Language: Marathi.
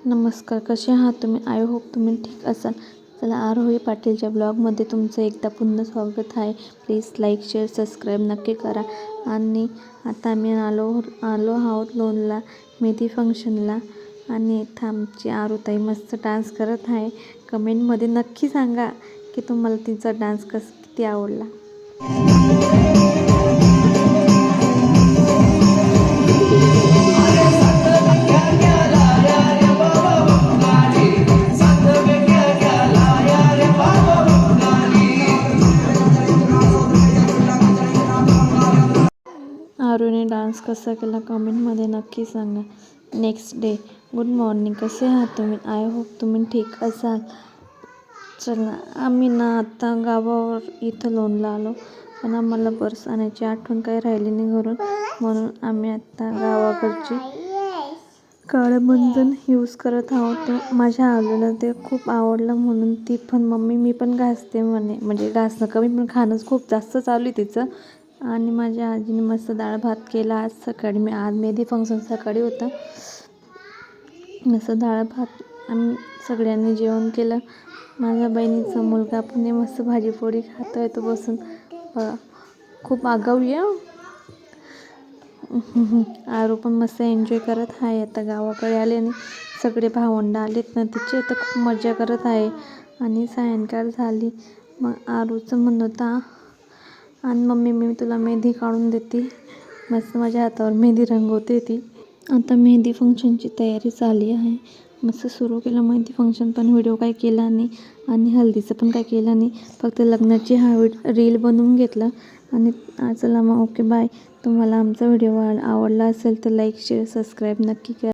नमस्कार, कसे आहात तुम्ही? आय होप तुम्ही ठीक असाल. चला, आरोही पाटीलच्या ब्लॉगमध्ये तुमचं एकदा पुन्हा स्वागत आहे. प्लीज लाईक, शेअर, सबस्क्राईब नक्की करा. आणि आता आम्ही आलो आहोत लोणला मेहंदी फंक्शनला. आणि इथं आमची आरुताई मस्त डान्स करत आहे. कमेंटमध्ये नक्की सांगा की तुम्हाला तिचा डान्स किती आवडला. आरूने डान्स कसा केला कमेंटमध्ये नक्की सांगा. Next day. गुड मॉर्निंग, कसे आहात तुम्ही? आय होप तुम्ही ठीक असाल. चला, आम्ही आता गावावर इथं लोणला आलो, पण आम्हाला पर्स आणायची आठवण काही राहिली नाही घरून, म्हणून आम्ही आता गावाकडची काळं मंजन यूज करत आहोत. माझ्या आलूला ते खूप आवडलं म्हणून ती पण मम्मी मी पण घासते म्हणे, म्हणजे घासणं कमी पण खाणंच खूप जास्त चालू आहे तिचं. आणि माझ्या आजीने मस्त डाळ भात केला आज सकाळी. आज मेहंदी फंक्शन सकाळी होतं. मस्त डाळ भात आम्ही सगळ्यांनी जेवण केलं. माझ्या बहिणीचा मुलगा पण मस्त भाजीपोळी खातोय तो बसून. खूप आगाऊ आहे. आरू पण मस्त एन्जॉय करत आहे. आता गावाकडे आले आणि सगळे भावंड आलेत ना तिचे, तर खूप मजा करत आहे. आणि सायंकाळ झाली. मग आरूचं म्हणत होता, आणि मम्मी मी तुला मेहंदी काढून देते. मस्त माझ्या हातावर मेहंदी रंगवते ती. आता मेहंदी फंक्शनची तयारी झाली आहे. मस्त सुरू केलं मेहंदी फंक्शन, पण व्हिडिओ काही केला नाही आणि हल्दीचं पण काही केलं नाही. फक्त लग्नाची रील बनवून घेतलं. आणि चला मग, ओके बाय. तुम्हाला आमचा व्हिडिओ आवडला असेल तर लाईक, शेअर, सबस्क्राईब नक्की करा.